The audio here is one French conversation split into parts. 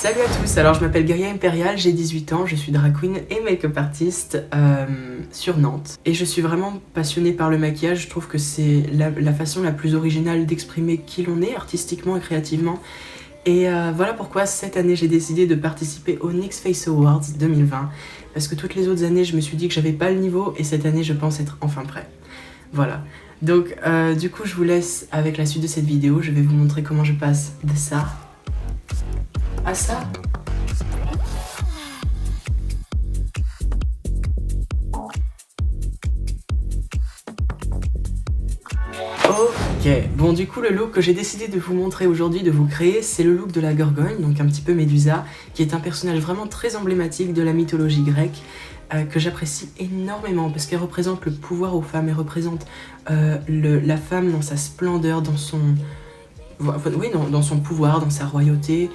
Salut à tous, alors je m'appelle Gaïa Impérial, j'ai 18 ans, je suis drag queen et make-up artiste sur Nantes. Et je suis vraiment passionnée par le maquillage, je trouve que c'est la façon la plus originale d'exprimer qui l'on est artistiquement et créativement. Et voilà pourquoi cette année j'ai décidé de participer au NYX Face Awards 2020. Parce que toutes les autres années je me suis dit que j'avais pas le niveau et cette année je pense être enfin prêt. Voilà. Donc du coup je vous laisse avec la suite de cette vidéo, je vais vous montrer comment je passe de ça à ça. Ok, bon du coup le look que j'ai décidé de vous montrer aujourd'hui, de vous créer, c'est le look de la Gorgone, donc un petit peu Médusa, qui est un personnage vraiment très emblématique de la mythologie grecque, que j'apprécie énormément parce qu'elle représente le pouvoir aux femmes, elle représente la femme dans sa splendeur, dans son, dans son pouvoir, dans sa royauté,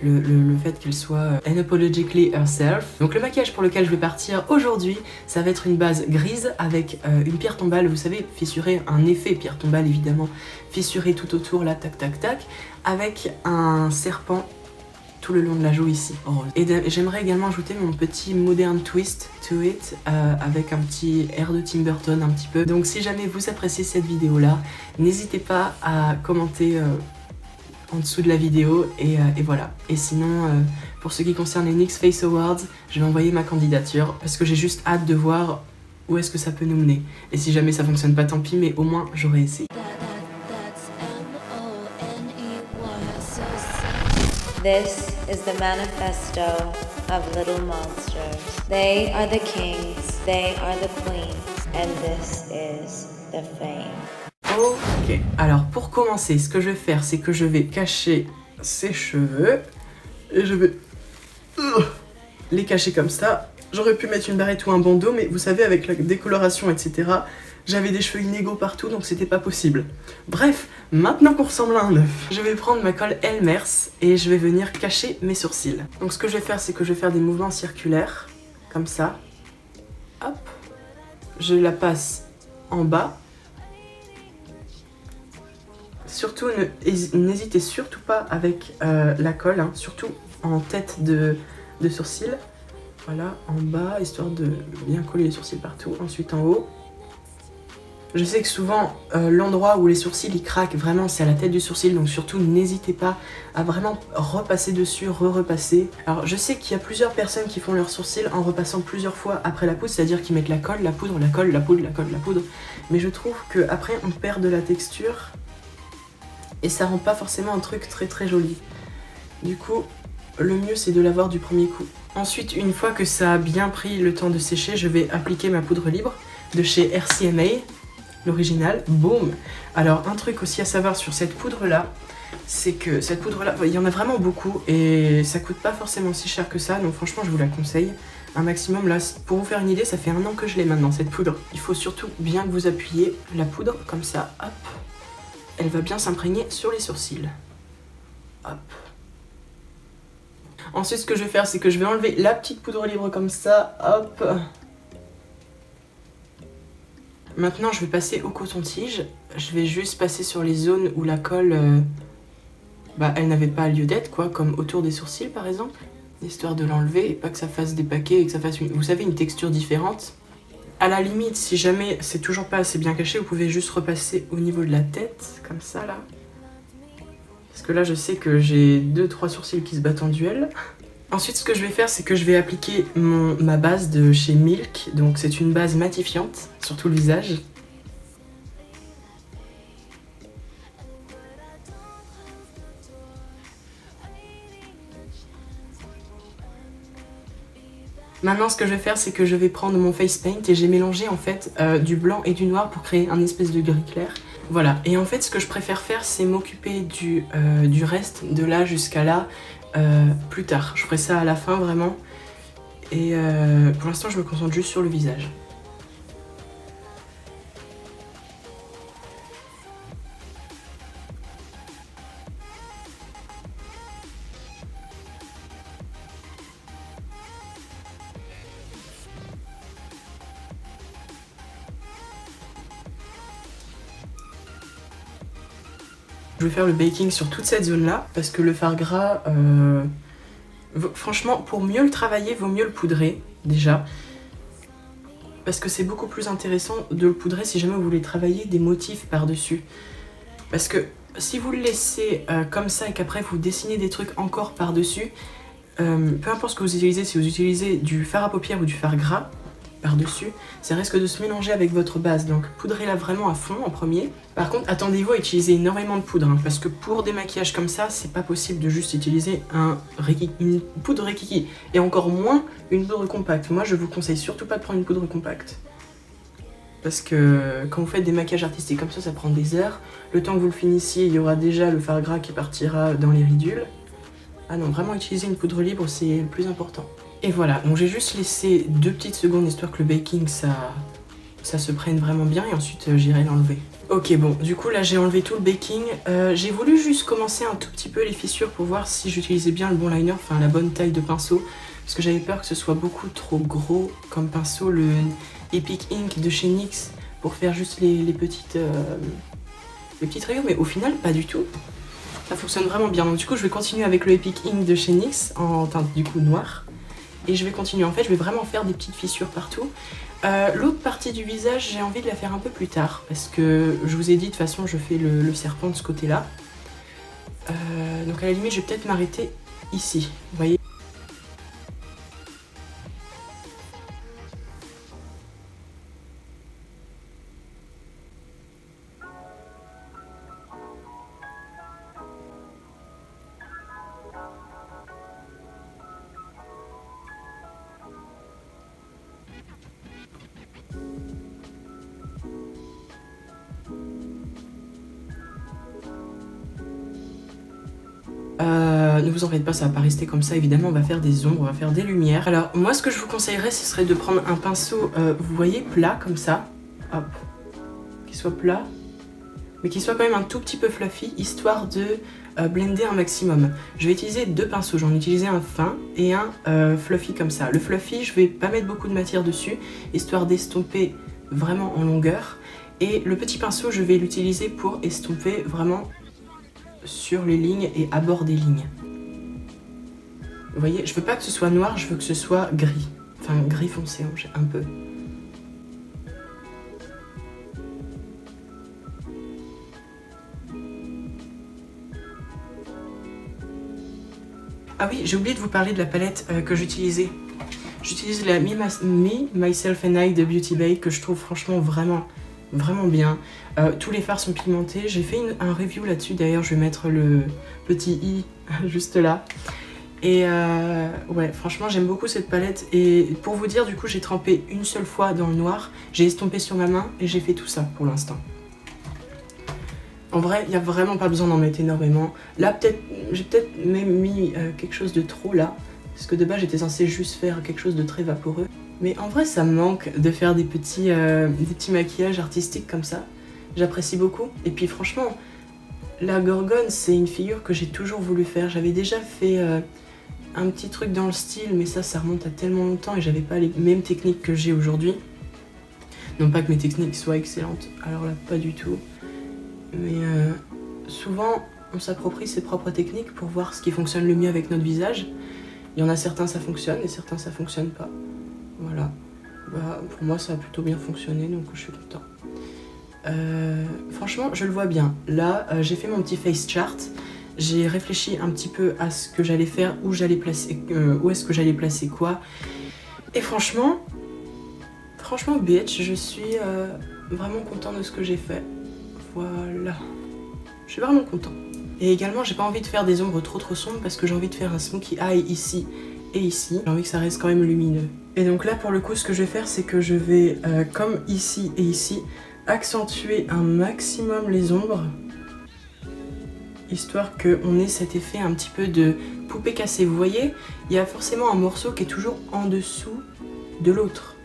le fait qu'elle soit unapologetically herself. Donc le maquillage pour lequel je vais partir aujourd'hui, ça va être une base grise avec une pierre tombale, vous savez, fissurée, un effet pierre tombale évidemment, fissuré tout autour là, tac tac tac, avec un serpent tout le long de la joue ici. Et j'aimerais également ajouter mon petit modern twist to it, avec un petit air de Tim Burton un petit peu. Donc si jamais vous appréciez cette vidéo là, n'hésitez pas à commenter en dessous de la vidéo et voilà. Et sinon, pour ce qui concerne les NYX Face Awards, je vais envoyer ma candidature parce que j'ai juste hâte de voir où est-ce que ça peut nous mener. Et si jamais ça fonctionne pas, tant pis, mais au moins j'aurais essayé. This is the manifesto of Little Monsters. They are the kings, they are the queens, and this is the fame. Ok, alors pour commencer, ce que je vais faire, c'est que je vais cacher ses cheveux et je vais les cacher comme ça. J'aurais pu mettre une barrette ou un bandeau, mais vous savez, avec la décoloration, etc., j'avais des cheveux inégaux partout, donc c'était pas possible. Bref, maintenant qu'on ressemble à un œuf, je vais prendre ma colle Elmers et je vais venir cacher mes sourcils. Donc ce que je vais faire, c'est que je vais faire des mouvements circulaires, comme ça. Hop. Je la passe en bas. Surtout, n'hésitez surtout pas avec la colle, hein, surtout en tête de sourcil. Voilà, en bas, histoire de bien coller les sourcils partout. Ensuite en haut. Je sais que souvent, l'endroit où les sourcils ils craquent vraiment, c'est à la tête du sourcil. Donc surtout, n'hésitez pas à vraiment repasser dessus, repasser. Alors je sais qu'il y a plusieurs personnes qui font leurs sourcils en repassant plusieurs fois après la poudre. C'est-à-dire qu'ils mettent la colle, la poudre, la colle, la poudre, la colle, la poudre. Mais je trouve qu'après, on perd de la texture. Et ça rend pas forcément un truc très très joli. Du coup, le mieux c'est de l'avoir du premier coup. Ensuite, une fois que ça a bien pris le temps de sécher, je vais appliquer ma poudre libre de chez RCMA, l'original. Boum. Alors, un truc aussi à savoir sur cette poudre là, c'est que cette poudre là, il y en a vraiment beaucoup et ça coûte pas forcément si cher que ça, donc franchement je vous la conseille. Un maximum là, pour vous faire une idée, ça fait 1 an que je l'ai maintenant cette poudre. Il faut surtout bien que vous appuyez la poudre comme ça, hop. Elle va bien s'imprégner sur les sourcils. Hop. Ensuite, ce que je vais faire, c'est que je vais enlever la petite poudre libre comme ça. Hop. Maintenant, je vais passer au coton-tige. Je vais juste passer sur les zones où la colle, elle n'avait pas lieu d'être, quoi, comme autour des sourcils, par exemple. Histoire de l'enlever et pas que ça fasse des paquets et que ça fasse, vous savez, une texture différente. À la limite, si jamais c'est toujours pas assez bien caché, vous pouvez juste repasser au niveau de la tête, comme ça là. Parce que là, je sais que j'ai 2-3 sourcils qui se battent en duel. Ensuite, ce que je vais faire, c'est que je vais appliquer ma base de chez Milk. Donc c'est une base matifiante sur tout le visage. Maintenant, ce que je vais faire, c'est que je vais prendre mon face paint et j'ai mélangé en fait du blanc et du noir pour créer un espèce de gris clair. Voilà, et en fait, ce que je préfère faire, c'est m'occuper du reste de là jusqu'à là plus tard. Je ferai ça à la fin vraiment. Et pour l'instant, je me concentre juste sur le visage. Je vais faire le baking sur toute cette zone là parce que le fard gras Franchement, pour mieux le travailler, vaut mieux le poudrer, déjà. Parce que c'est beaucoup plus intéressant de le poudrer si jamais vous voulez travailler des motifs par-dessus. Parce que si vous le laissez comme ça et qu'après vous dessinez des trucs encore par-dessus, peu importe ce que vous utilisez, si vous utilisez du fard à paupières ou du fard gras par-dessus, ça risque de se mélanger avec votre base. Donc poudrez-la vraiment à fond en premier. Par contre, attendez-vous à utiliser énormément de poudre, hein, parce que pour des maquillages comme ça, c'est pas possible de juste utiliser une poudre Rikiki, et encore moins une poudre compacte. Moi, je vous conseille surtout pas de prendre une poudre compacte. Parce que quand vous faites des maquillages artistiques comme ça prend des heures. Le temps que vous le finissiez, il y aura déjà le fard gras qui partira dans les ridules. Ah non, vraiment utiliser une poudre libre, c'est le plus important. Et voilà, donc j'ai juste laissé 2 petites secondes histoire que le baking ça se prenne vraiment bien et ensuite j'irai l'enlever. Ok, bon, du coup là j'ai enlevé tout le baking. J'ai voulu juste commencer un tout petit peu les fissures pour voir si j'utilisais bien le bon liner, enfin la bonne taille de pinceau. Parce que j'avais peur que ce soit beaucoup trop gros comme pinceau, le Epic Ink de chez NYX, pour faire juste les petites rayures, mais au final pas du tout. Ça fonctionne vraiment bien. Donc du coup je vais continuer avec le Epic Ink de chez NYX en teinte du coup noire. Et je vais continuer, en fait je vais vraiment faire des petites fissures partout. L'autre partie du visage, j'ai envie de la faire un peu plus tard, parce que je vous ai dit de toute façon je fais le serpent de ce côté là. Donc à la limite je vais peut-être m'arrêter ici, vous voyez. Ne vous en faites pas, ça va pas rester comme ça, évidemment on va faire des ombres, on va faire des lumières. Alors moi ce que je vous conseillerais ce serait de prendre un pinceau, vous voyez, plat comme ça, hop, qui soit plat, mais qui soit quand même un tout petit peu fluffy, histoire de blender un maximum. Je vais utiliser 2 pinceaux, j'en ai utilisé un fin et un fluffy comme ça. Le fluffy, je vais pas mettre beaucoup de matière dessus, histoire d'estomper vraiment en longueur. Et le petit pinceau, je vais l'utiliser pour estomper vraiment sur les lignes et à bord des lignes. Vous voyez, je veux pas que ce soit noir, je veux que ce soit gris. Enfin, gris foncé, un peu. Ah oui, j'ai oublié de vous parler de la palette que j'utilisais. J'utilise la Me, Myself and I de Beauty Bay, que je trouve franchement vraiment bien. Tous les fards sont pigmentés. J'ai fait un review là-dessus, d'ailleurs je vais mettre le petit i juste là. Et ouais, franchement j'aime beaucoup cette palette. Et pour vous dire, du coup j'ai trempé une seule fois dans le noir, j'ai estompé sur ma main et j'ai fait tout ça pour l'instant. En vrai, il n'y a vraiment pas besoin d'en mettre énormément. Là, j'ai peut-être même mis quelque chose de trop là. Parce que de base, j'étais censée juste faire quelque chose de très vaporeux. Mais en vrai, ça me manque de faire des petits maquillages artistiques comme ça. J'apprécie beaucoup. Et puis franchement, la Gorgone, c'est une figure que j'ai toujours voulu faire. J'avais déjà fait un petit truc dans le style, mais ça remonte à tellement longtemps et j'avais pas les mêmes techniques que j'ai aujourd'hui. Non pas que mes techniques soient excellentes, alors là, pas du tout. Mais souvent, on s'approprie ses propres techniques pour voir ce qui fonctionne le mieux avec notre visage. Il y en a certains, ça fonctionne, et certains, ça fonctionne pas. Voilà. Bah, pour moi, ça a plutôt bien fonctionné, donc je suis content. Franchement, je le vois bien. Là, j'ai fait mon petit face chart. J'ai réfléchi un petit peu à ce que j'allais faire, où est-ce que j'allais placer quoi. Et franchement, bitch, je suis vraiment content de ce que j'ai fait. Voilà. Je suis vraiment content. Et également, j'ai pas envie de faire des ombres trop sombres parce que j'ai envie de faire un smokey eye ici et ici. J'ai envie que ça reste quand même lumineux. Et donc là, pour le coup, ce que je vais faire, c'est que je vais, comme ici et ici, accentuer un maximum les ombres. Histoire qu'on ait cet effet un petit peu de poupée cassée. Vous voyez, il y a forcément un morceau qui est toujours en dessous de l'autre.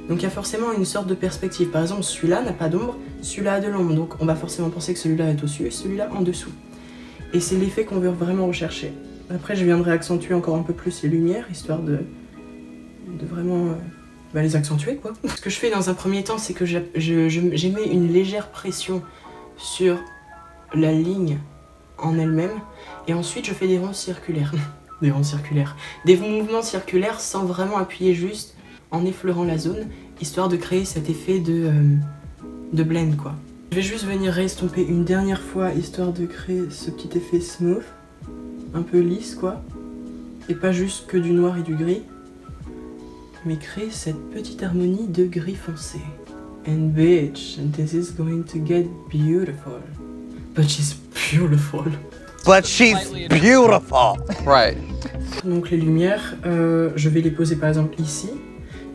Donc il y a forcément une sorte de perspective. Par exemple, celui-là n'a pas d'ombre, celui-là a de l'ombre. Donc on va forcément penser que celui-là est au-dessus et celui-là en dessous. Et c'est l'effet qu'on veut vraiment rechercher. Après, je viendrai accentuer encore un peu plus les lumières, histoire de vraiment les accentuer, quoi. Ce que je fais dans un premier temps, c'est que j'émets une légère pression sur la ligne en elle-même. Et ensuite, je fais des ronds circulaires. des rangs circulaires. Des mouvements circulaires sans vraiment appuyer, juste en effleurant la zone, histoire de créer cet effet de blend quoi. Je vais juste venir estomper une dernière fois, histoire de créer ce petit effet smooth, un peu lisse quoi, et pas juste que du noir et du gris, mais créer cette petite harmonie de gris foncé. And bitch, this is going to get beautiful. But she's beautiful. But she's beautiful. Right. Donc les lumières, je vais les poser par exemple ici.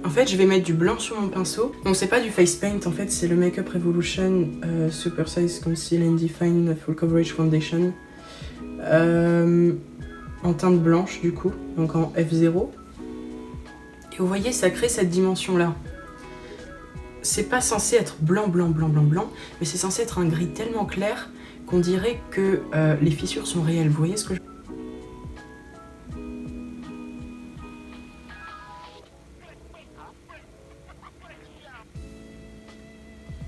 En fait, je vais mettre du blanc sur mon pinceau. Donc c'est pas du face paint, en fait, c'est le Makeup Revolution Super Size Conceal and Define Full Coverage Foundation. En teinte blanche du coup, donc en F0. Et vous voyez, ça crée cette dimension-là. C'est pas censé être blanc, blanc, blanc, blanc, blanc, mais c'est censé être un gris tellement clair qu'on dirait que les fissures sont réelles. Vous voyez ce que je...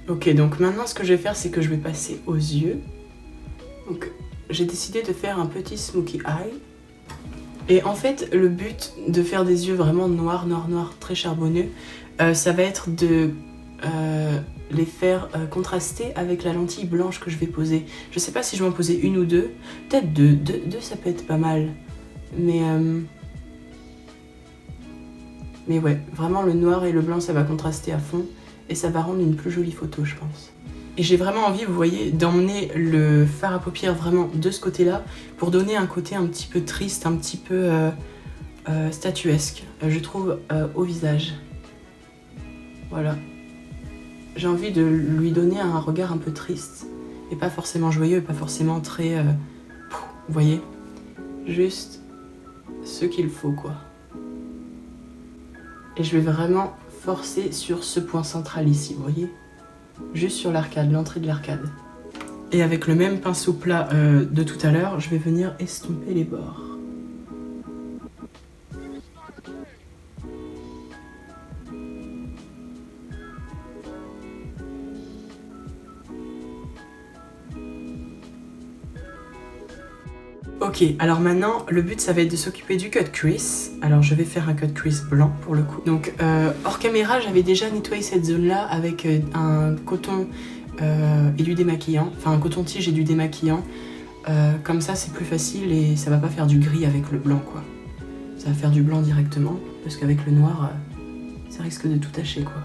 Ok, donc maintenant ce que je vais faire, c'est que je vais passer aux yeux. Donc j'ai décidé de faire un petit smoky eye. Et en fait, le but de faire des yeux vraiment noirs, noirs, noirs, très charbonneux, ça va être de les faire contraster avec la lentille blanche que je vais poser. Je sais pas si je vais en poser une ou deux. Peut-être deux, ça peut être pas mal. Mais ouais, vraiment le noir et le blanc, ça va contraster à fond. Et ça va rendre une plus jolie photo, je pense. Et j'ai vraiment envie, vous voyez, d'emmener le fard à paupières vraiment de ce côté-là pour donner un côté un petit peu triste, un petit peu statuesque, je trouve, au visage. Voilà. J'ai envie de lui donner un regard un peu triste, et pas forcément joyeux, et pas forcément très... vous voyez, juste ce qu'il faut, quoi. Et je vais vraiment forcer sur ce point central ici, vous voyez, juste sur l'arcade, l'entrée de l'arcade. Et avec le même pinceau plat de tout à l'heure, je vais venir estomper les bords. Ok, alors maintenant, le but ça va être de s'occuper du cut crease. Alors je vais faire un cut crease blanc pour le coup. Donc hors caméra, j'avais déjà nettoyé cette zone-là avec un coton et du démaquillant. Enfin un coton-tige et du démaquillant. Comme ça c'est plus facile et ça va pas faire du gris avec le blanc quoi. Ça va faire du blanc directement, parce qu'avec le noir, ça risque de tout tacher quoi.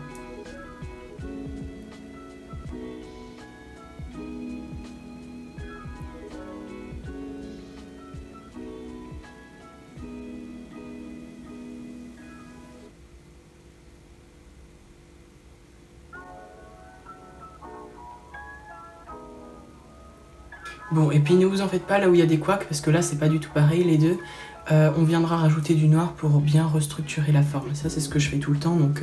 Bon, et puis ne vous en faites pas là où il y a des couacs, parce que là c'est pas du tout pareil les deux. On viendra rajouter du noir pour bien restructurer la forme. Ça c'est ce que je fais tout le temps, donc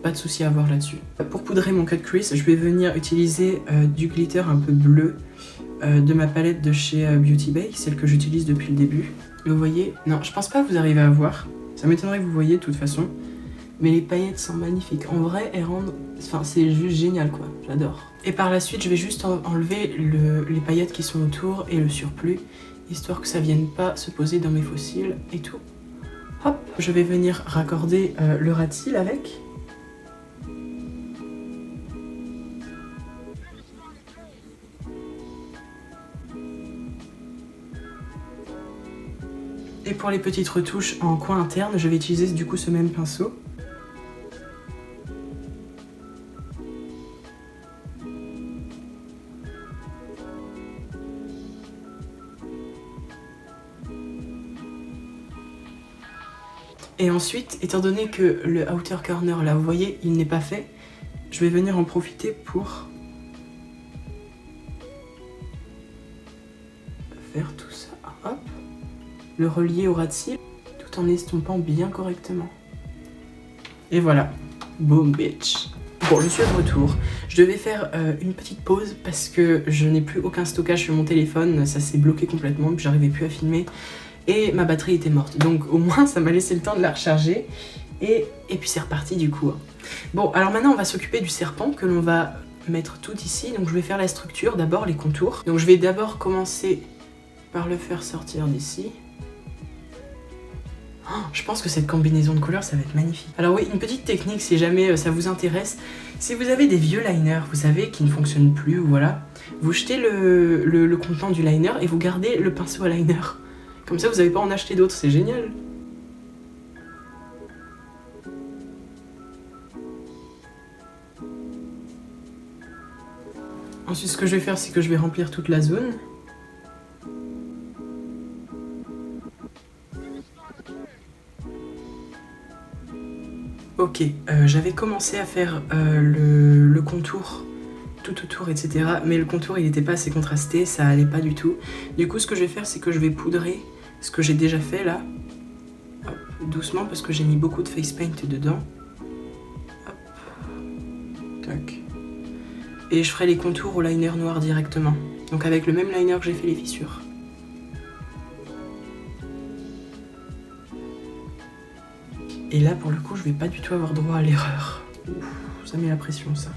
pas de souci à avoir là-dessus. Pour poudrer mon cut crease, je vais venir utiliser du glitter un peu bleu de ma palette de chez Beauty Bay, celle que j'utilise depuis le début. Vous voyez, non, je pense pas que vous arrivez à voir. Ça m'étonnerait que vous voyez de toute façon. Mais les paillettes sont magnifiques. En vrai, elles rendent... Enfin, c'est juste génial, quoi. J'adore. Et par la suite, je vais juste enlever les paillettes qui sont autour et le surplus, histoire que ça vienne pas se poser dans mes faux cils et tout. Hop, je vais venir raccorder le ras de cils avec. Et pour les petites retouches en coin interne, je vais utiliser du coup ce même pinceau. Et ensuite, étant donné que le outer corner là, vous voyez, il n'est pas fait, je vais venir en profiter pour faire tout ça. Hop, le relier au ras de cils, tout en estompant bien correctement. Et voilà, boom bitch. Bon, je suis de retour. Je devais faire une petite pause parce que je n'ai plus aucun stockage sur mon téléphone, ça s'est bloqué complètement, puis j'arrivais plus à filmer. Et ma batterie était morte, donc au moins ça m'a laissé le temps de la recharger. Et puis c'est reparti du coup. Bon, alors maintenant on va s'occuper du serpent que l'on va mettre tout ici. Donc je vais faire la structure, d'abord les contours. Donc je vais d'abord commencer par le faire sortir d'ici. Je pense que cette combinaison de couleurs, ça va être magnifique. Alors oui, une petite technique si jamais ça vous intéresse. Si vous avez des vieux liners, vous savez, qui ne fonctionnent plus, voilà, vous jetez le contenant du liner et vous gardez le pinceau à liner. Comme ça, vous n'avez pas à en acheter d'autres, c'est génial. Ensuite, ce que je vais faire, c'est que je vais remplir toute la zone. Ok, j'avais commencé à faire le contour tout autour, etc. Mais le contour, il n'était pas assez contrasté, ça allait pas du tout. Du coup, ce que je vais faire, c'est que je vais poudrer ce que j'ai déjà fait là. Hop, doucement, parce que j'ai mis beaucoup de face paint dedans. Hop. Tac. Et je ferai les contours au liner noir directement. Donc avec le même liner que j'ai fait les fissures. Et là, pour le coup, je vais pas du tout avoir droit à l'erreur. Ça met la pression, ça.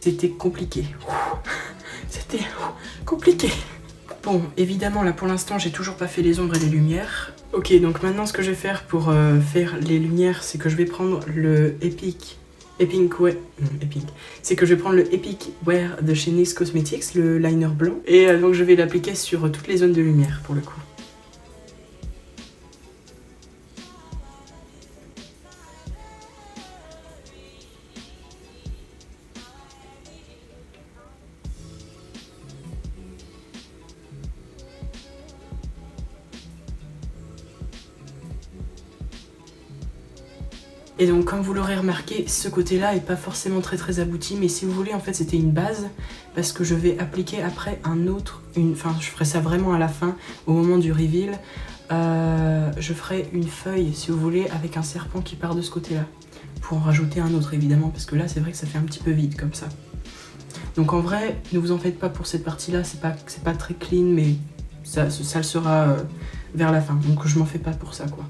C'était compliqué. C'était compliqué. Bon, évidemment, là pour l'instant, j'ai toujours pas fait les ombres et les lumières. Ok, donc maintenant, ce que je vais faire pour faire les lumières, c'est que je vais prendre le C'est que je vais prendre le Epic Wear de chez NYX Cosmetics, le liner blanc. Et donc, je vais l'appliquer sur toutes les zones de lumière, pour le coup. Et donc comme vous l'aurez remarqué, ce côté-là est pas forcément très abouti, mais si vous voulez, en fait c'était une base, parce que je vais appliquer après enfin je ferai ça vraiment à la fin, au moment du reveal, je ferai une feuille, si vous voulez, avec un serpent qui part de ce côté-là, pour en rajouter un autre évidemment, parce que là c'est vrai que ça fait un petit peu vide comme ça. Donc en vrai, ne vous en faites pas pour cette partie-là, c'est pas très clean, mais ça le sera vers la fin, donc je m'en fais pas pour ça quoi.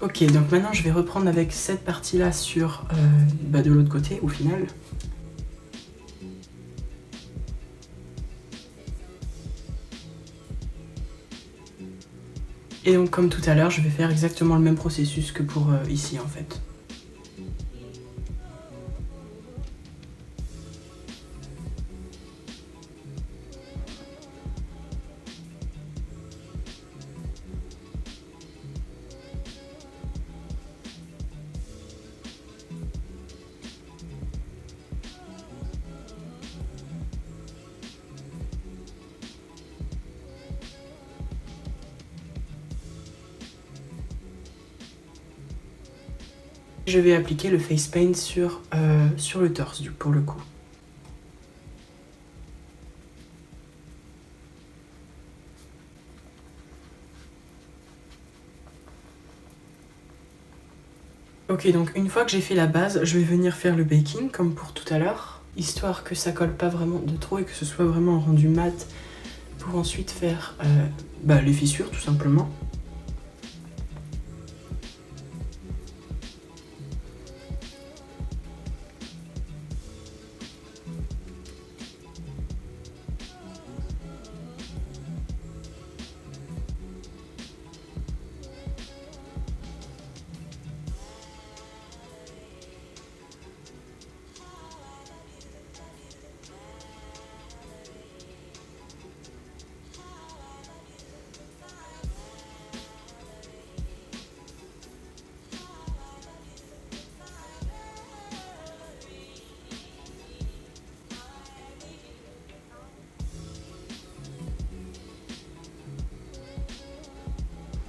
Ok, donc maintenant je vais reprendre avec cette partie-là sur de l'autre côté au final. Et donc comme tout à l'heure, je vais faire exactement le même processus que pour ici en fait. Je vais appliquer le face paint sur le torse pour le coup. Ok, donc une fois que j'ai fait la base, je vais venir faire le baking comme pour tout à l'heure, histoire que ça colle pas vraiment de trop et que ce soit vraiment un rendu mat pour ensuite faire les fissures tout simplement.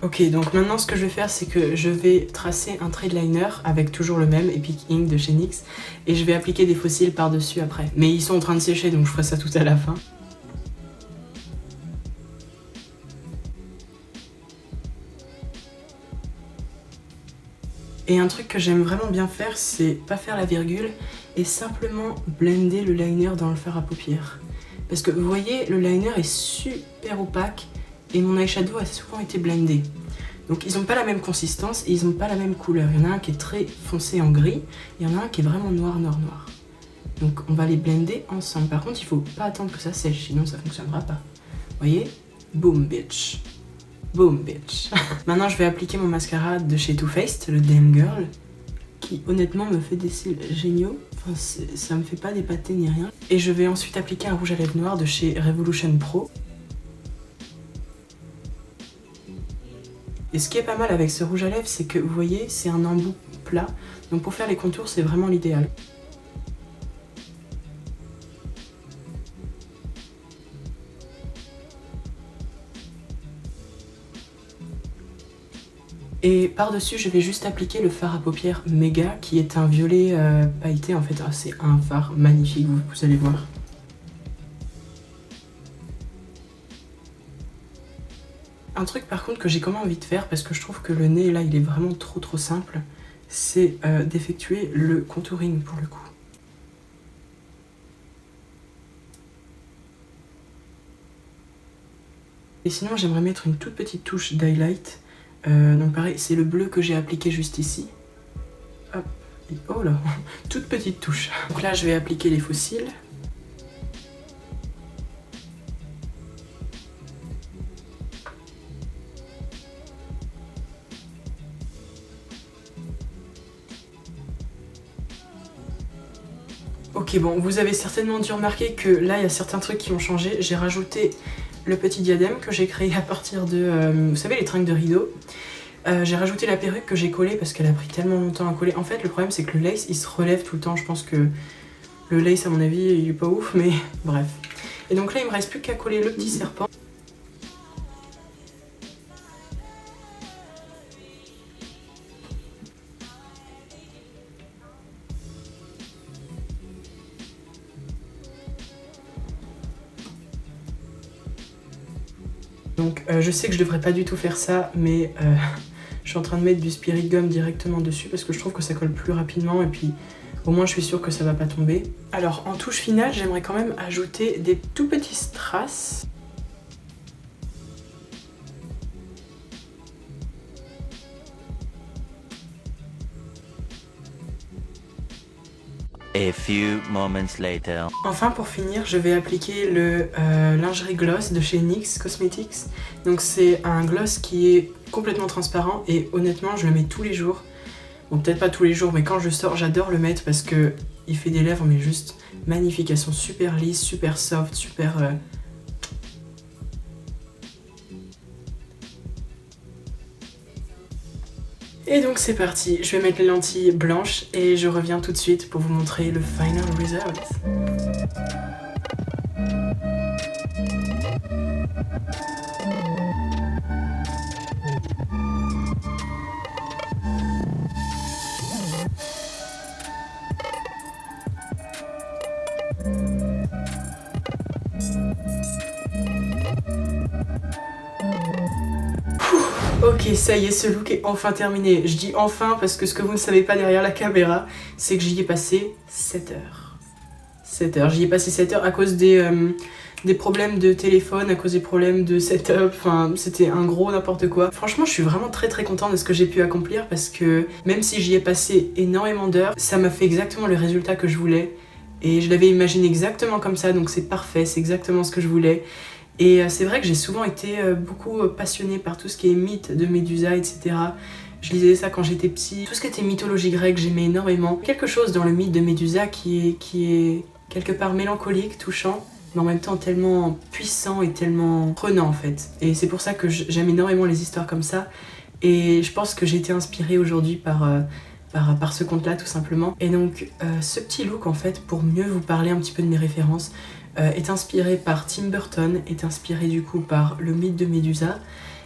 Ok, donc maintenant ce que je vais faire, c'est que je vais tracer un trait de liner avec toujours le même Epic Ink de chez NYX et je vais appliquer des fossiles par-dessus après. Mais ils sont en train de sécher, donc je ferai ça tout à la fin. Et un truc que j'aime vraiment bien faire, c'est pas faire la virgule et simplement blender le liner dans le fard à paupières. Parce que vous voyez, le liner est super opaque et mon eyeshadow a souvent été blendé. Donc ils n'ont pas la même consistance et ils n'ont pas la même couleur. Il y en a un qui est très foncé en gris, il y en a un qui est vraiment noir. Donc on va les blender ensemble. Par contre, il faut pas attendre que ça sèche, sinon ça fonctionnera pas. Vous voyez? Boom bitch. Boom bitch. Maintenant je vais appliquer mon mascara de chez Too Faced, le Damn Girl, qui honnêtement me fait des cils géniaux. Enfin, ça me fait pas d'épater ni rien. Et je vais ensuite appliquer un rouge à lèvres noir de chez Revolution Pro. Et ce qui est pas mal avec ce rouge à lèvres, c'est que vous voyez, c'est un embout plat. Donc pour faire les contours, c'est vraiment l'idéal. Et par-dessus, je vais juste appliquer le fard à paupières Mega, qui est un violet pailleté en fait. Ah, c'est un fard magnifique, vous allez voir. Un truc par contre que j'ai quand même envie de faire, parce que je trouve que le nez là il est vraiment trop simple, c'est d'effectuer le contouring pour le coup. Et sinon j'aimerais mettre une toute petite touche d'highlight. Donc pareil, c'est le bleu que j'ai appliqué juste ici. Hop, et oh là, toute petite touche. Donc là je vais appliquer les faux cils. Ok, bon, vous avez certainement dû remarquer que là il y a certains trucs qui ont changé. J'ai rajouté le petit diadème que j'ai créé à partir de, vous savez, les tringles de rideau. J'ai rajouté la perruque que j'ai collée parce qu'elle a pris tellement longtemps à coller. En fait, le problème c'est que le lace il se relève tout le temps. Je pense que le lace, à mon avis, il est pas ouf, mais bref. Et donc là, il me reste plus qu'à coller le petit serpent. Donc je sais que je devrais pas du tout faire ça, mais je suis en train de mettre du Spirit Gum directement dessus parce que je trouve que ça colle plus rapidement et puis au moins je suis sûre que ça va pas tomber. Alors en touche finale, j'aimerais quand même ajouter des tout petits strass. A few moments later. Enfin pour finir, je vais appliquer le lingerie gloss de chez NYX Cosmetics. Donc c'est un gloss qui est complètement transparent et honnêtement je le mets tous les jours. Bon peut-être pas tous les jours mais quand je sors j'adore le mettre parce que il fait des lèvres mais juste magnifiques. Elles sont super lisses, super soft, super... Et donc c'est parti, je vais mettre les lentilles blanches et je reviens tout de suite pour vous montrer le final result. Ok, ça y est, ce look est enfin terminé. Je dis enfin parce que ce que vous ne savez pas derrière la caméra, c'est que j'y ai passé 7 heures. 7 heures. J'y ai passé 7 heures à cause des problèmes de téléphone, à cause des problèmes de setup. Enfin, c'était un gros n'importe quoi. Franchement, je suis vraiment très contente de ce que j'ai pu accomplir parce que même si j'y ai passé énormément d'heures, ça m'a fait exactement le résultat que je voulais. Et je l'avais imaginé exactement comme ça, donc c'est parfait, c'est exactement ce que je voulais. Et c'est vrai que j'ai souvent été beaucoup passionnée par tout ce qui est mythe de Médusa, etc. Je lisais ça quand j'étais petite. Tout ce qui était mythologie grecque, j'aimais énormément. Quelque chose dans le mythe de Médusa qui est quelque part mélancolique, touchant, mais en même temps tellement puissant et tellement prenant en fait. Et c'est pour ça que j'aime énormément les histoires comme ça. Et je pense que j'ai été inspirée aujourd'hui par ce conte-là tout simplement. Et donc ce petit look en fait, pour mieux vous parler un petit peu de mes références, est inspiré par Tim Burton, est inspiré du coup par le mythe de Médusa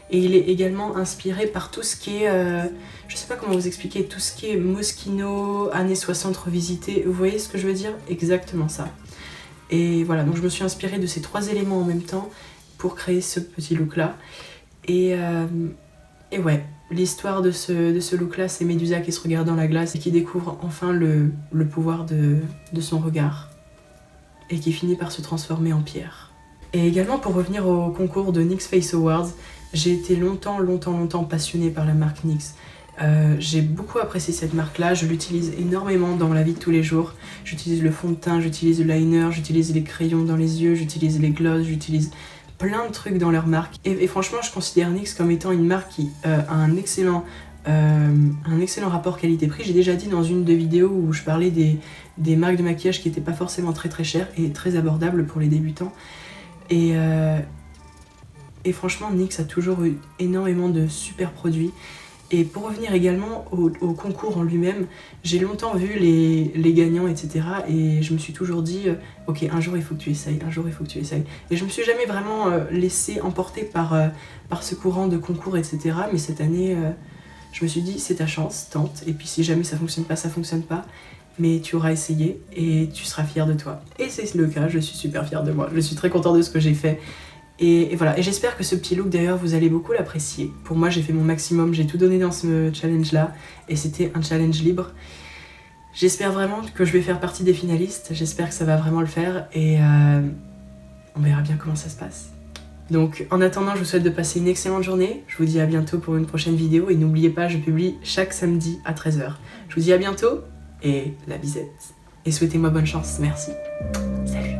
et il est également inspiré par tout ce qui est, je sais pas comment vous expliquer, tout ce qui est Moschino, années 60 revisité, vous voyez ce que je veux dire? Exactement ça. Et voilà, donc je me suis inspirée de ces trois éléments en même temps pour créer ce petit look là et Et ouais, l'histoire de ce look-là, c'est Médusa qui se regarde dans la glace et qui découvre enfin le pouvoir de son regard. Et qui finit par se transformer en pierre. Et également pour revenir au concours de NYX Face Awards, j'ai été longtemps passionnée par la marque NYX. J'ai beaucoup apprécié cette marque-là, je l'utilise énormément dans la vie de tous les jours. J'utilise le fond de teint, j'utilise le liner, j'utilise les crayons dans les yeux, j'utilise les gloss, j'utilise plein de trucs dans leur marque. Et franchement, je considère NYX comme étant une marque qui a un excellent rapport qualité-prix. J'ai déjà dit dans une de vidéos où je parlais des marques de maquillage qui n'étaient pas forcément très chères et très abordables pour les débutants. Et franchement, NYX a toujours eu énormément de super produits. Et pour revenir également au concours en lui-même, j'ai longtemps vu les gagnants, etc. Et je me suis toujours dit, ok, un jour il faut que tu essayes, un jour il faut que tu essayes. Et je me suis jamais vraiment laissée emporter par ce courant de concours, etc. Mais cette année, je me suis dit, c'est ta chance, tente. Et puis si jamais ça fonctionne pas, ça fonctionne pas. Mais tu auras essayé et tu seras fière de toi. Et c'est le cas, je suis super fière de moi. Je suis très contente de ce que j'ai fait. Et voilà, et j'espère que ce petit look d'ailleurs vous allez beaucoup l'apprécier. Pour moi j'ai fait mon maximum, j'ai tout donné dans ce challenge là et c'était un challenge libre. J'espère vraiment que je vais faire partie des finalistes, j'espère que ça va vraiment le faire et on verra bien comment ça se passe. Donc en attendant je vous souhaite de passer une excellente journée, je vous dis à bientôt pour une prochaine vidéo et n'oubliez pas je publie chaque samedi à 13 h. Je vous dis à bientôt et la bisette. Et souhaitez-moi bonne chance, merci. Salut.